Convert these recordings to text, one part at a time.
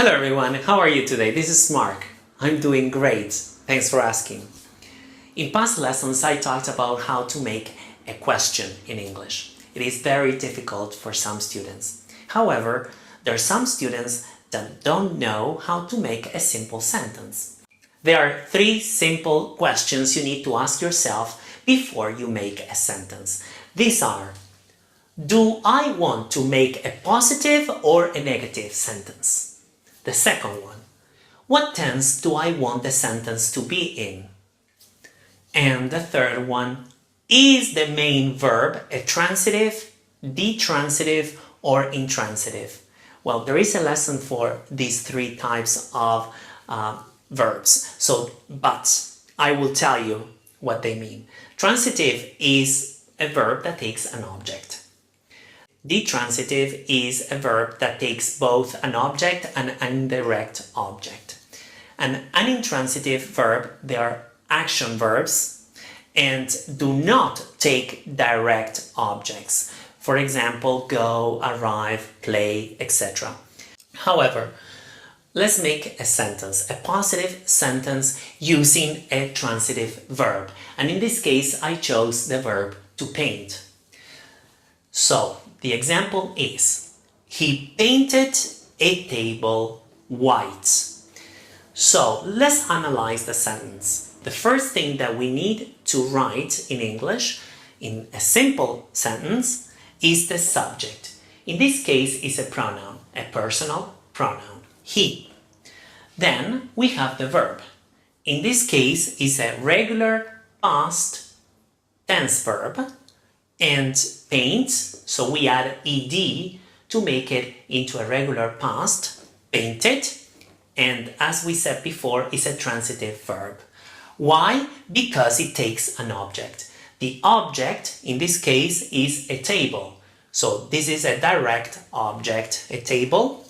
Hello everyone, how are you today? This is Mark. I'm doing great. Thanks for asking. In past lessons, I talked about how to make a question in English. It is very difficult for some students. However, there are some students that don't know how to make a simple sentence. There are three simple questions you need to ask yourself before you make a sentence. These are: do I want to make a positive or a negative sentence? The second one, what tense do I want the sentence to be in? And the third one, is the main verb a transitive, detransitive, or intransitive? Well, there is a lesson for these three types of verbs, but I will tell you what they mean. Transitive is a verb that takes an object. Detransitive is a verb that takes both an object and an indirect object. An intransitive verb, they are action verbs and do not take direct objects. For example, go, arrive, play, etc. However, let's make a sentence, a positive sentence using a transitive verb. And in this case, I chose the verb to paint. So, the example is, he painted a table white. So, let's analyze the sentence. The first thing that we need to write in English, in a simple sentence, is the subject. In this case, is a pronoun, a personal pronoun, he. Then we have the verb. In this case, is a regular past tense verb, and paint, so we add ed to make it into a regular past, painted, and as we said before, is a transitive verb. Why? Because it takes an object. The object, in this case, is a table. So this is a direct object, a table,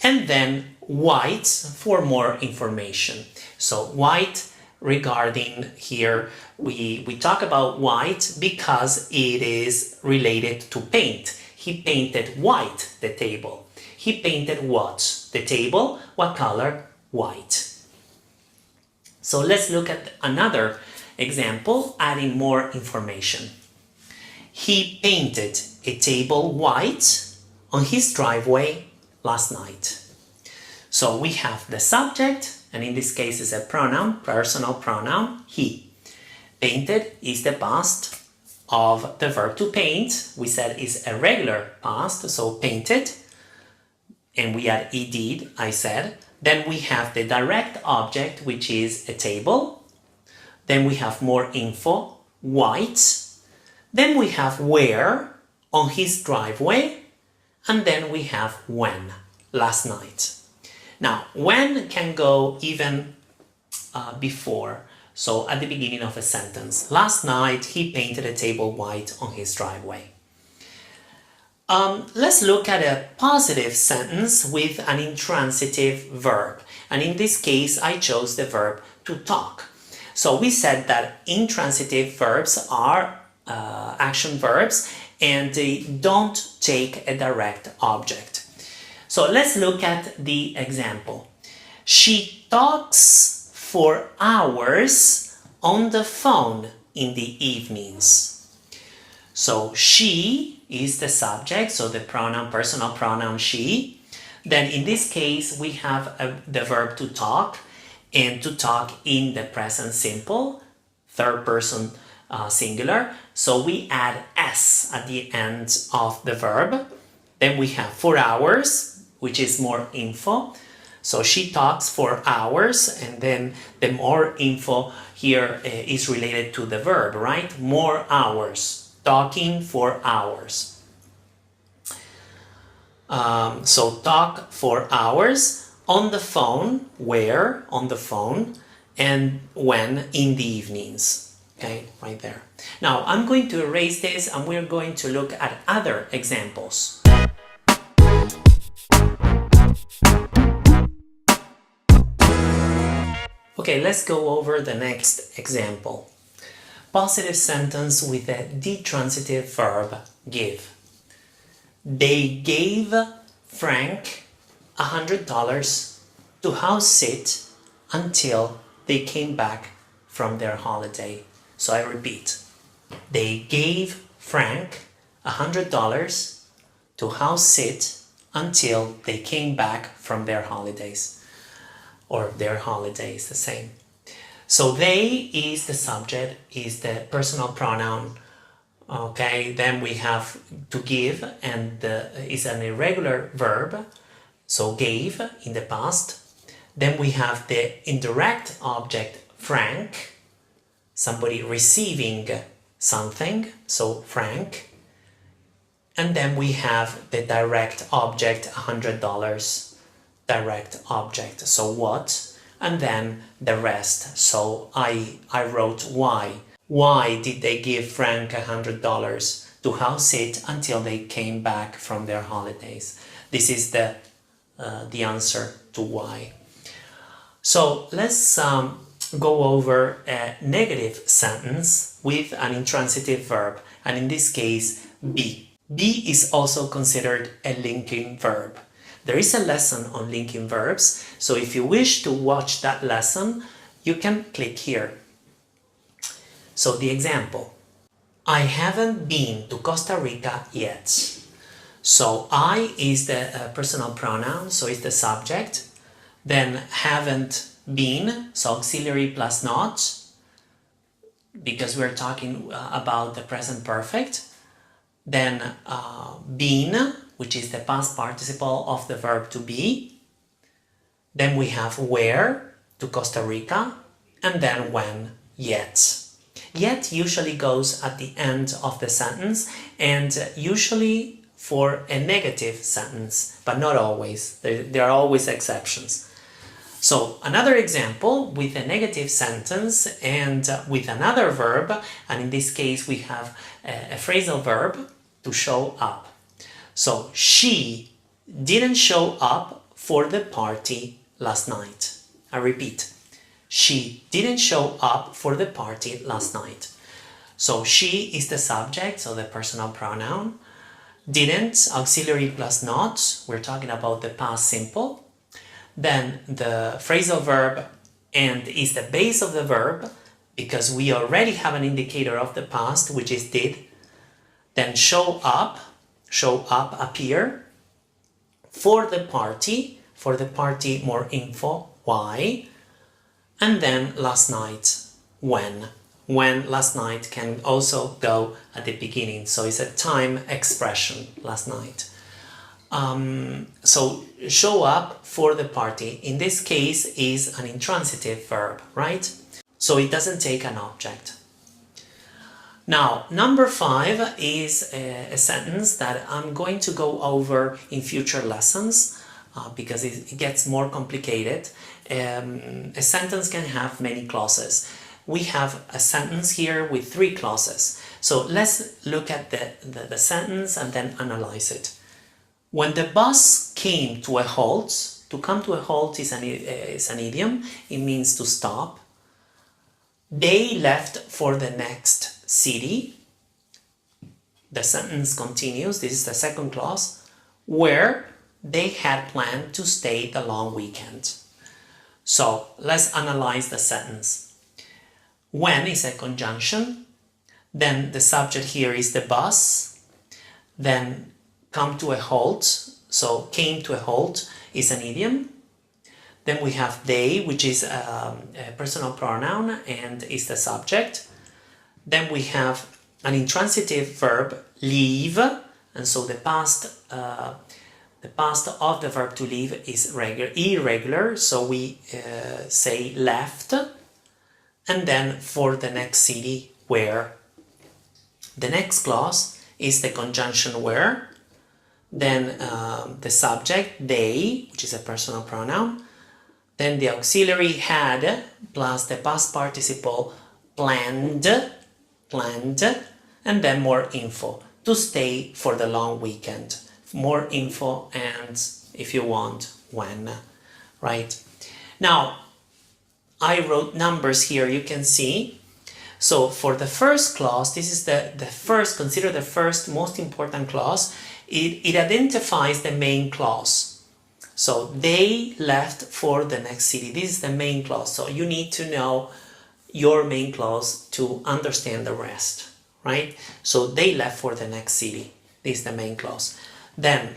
and then white for more information. So white, regarding here, we talk about white because it is related to paint. He painted white, the table. He painted what? The table. What color? White. So let's look at another example, adding more information. He painted a table white on his driveway last night. So we have the subject, and in this case is a pronoun, personal pronoun, he. Painted is the past of the verb to paint. We said is a regular past, so painted. And we add ed, I said. Then we have the direct object, which is a table. Then we have more info, white. Then we have where, on his driveway. And then we have when, last night. Now, when can go even before, so at the beginning of a sentence. Last night, he painted a table white on his driveway. Let's look at a positive sentence with an intransitive verb. And in this case, I chose the verb to talk. So we said that intransitive verbs are action verbs and they don't take a direct object. So let's look at the example. She talks for hours on the phone in the evenings. So she is the subject, so the pronoun, personal pronoun she. Then in this case, we have the verb to talk, and to talk in the present simple, third person singular. So we add s at the end of the verb. Then we have for hours, which is more info. So she talks for hours, and then the more info here is related to the verb, right? More hours, talking for hours. So talk for hours on the phone, where, on the phone, and when, in the evenings. Okay, right there. Now I'm going to erase this and we're going to look at other examples. Okay, let's go over the next example. Positive sentence with a detransitive verb, give. They gave Frank $100 to house sit until they came back from their holiday. So I repeat, they gave Frank $100 to house sit until they came back from their holidays, or their holidays, the same. So they is the subject, is the personal pronoun. Okay, then we have to give, and is an irregular verb, so gave in the past. Then we have the indirect object Frank, somebody receiving something, so Frank. And then we have the direct object, $100, direct object, so what? And then the rest, so I wrote why. Why did they give Frank $100 to house sit until they came back from their holidays? This is the answer to why. So let's go over a negative sentence with an intransitive verb, and in this case, be. Be is also considered a linking verb. There is a lesson on linking verbs, so if you wish to watch that lesson, you can click here. So the example, I haven't been to Costa Rica yet. So I is the personal pronoun, so it's the subject. Then haven't been, so auxiliary plus not, because we're talking about the present perfect. Then been, which is the past participle of the verb to be. Then we have where, to Costa Rica, and then when, yet. Yet usually goes at the end of the sentence, and usually for a negative sentence, but not always. There are always exceptions. So another example with a negative sentence and with another verb, and in this case we have a phrasal verb, to show up. So she didn't show up for the party last night. I repeat, she didn't show up for the party last night. So she is the subject, so the personal pronoun. Didn't, auxiliary plus not, we're talking about the past simple. Then the phrasal verb and is the base of the verb, because we already have an indicator of the past, which is did. Then show up, appear. For the party more info, why. And then last night, when. When last night can also go at the beginning, so it's a time expression, last night. So show up for the party, in this case, is an intransitive verb, right? So it doesn't take an object. Now, number 5 is a sentence that I'm going to go over in future lessons because it gets more complicated. A sentence can have many clauses. We have a sentence here with 3 clauses. So let's look at the sentence and then analyze it. When the bus came to a halt, to come to a halt is an idiom. It means to stop. They left for the next city. The sentence continues, this is the second clause, where they had planned to stay the long weekend. So let's analyze the sentence. When is a conjunction, then the subject here is the bus, then come to a halt, so came to a halt is an idiom. Then we have they, which is a personal pronoun and is the subject. Then we have an intransitive verb, leave, and so the past of the verb to leave is irregular, so we say left, and then for the next city, where. The next clause is the conjunction where, then the subject, they, which is a personal pronoun, then the auxiliary had, plus the past participle, planned, and then more info, to stay for the long weekend. More info and, if you want, when, right? Now, I wrote numbers here, you can see. So for the first clause, this is the first, consider the first most important clause. It identifies the main clause. So they left for the next city. This is the main clause. So you need to know your main clause to understand the rest, right? So they left for the next city. This is the main clause. Then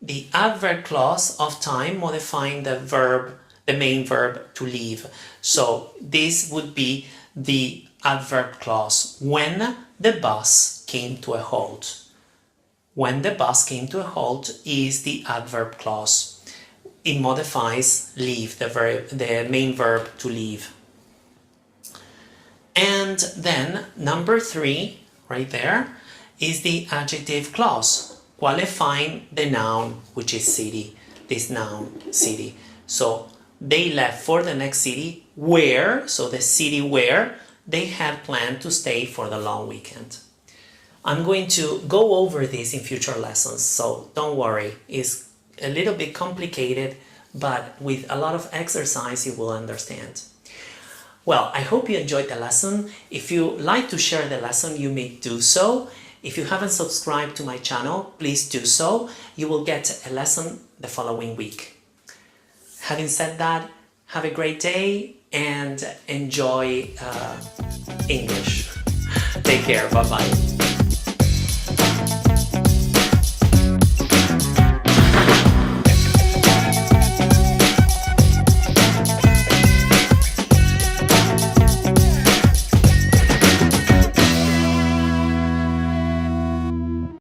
the adverb clause of time modifying the verb, the main verb to leave. So this would be the adverb clause when the bus came to a halt. When the bus came to a halt is the adverb clause. It modifies leave, the main verb to leave. And then number 3, right there, is the adjective clause, qualifying the noun, which is city, this noun, city. So they left for the next city where, so the city where they had planned to stay for the long weekend. I'm going to go over this in future lessons, so don't worry. It's a little bit complicated, but with a lot of exercise you will understand. Well, I hope you enjoyed the lesson. If you like to share the lesson, you may do so. If you haven't subscribed to my channel, please do so. You will get a lesson the following week. Having said that, have a great day and enjoy English. Take care. Bye-bye.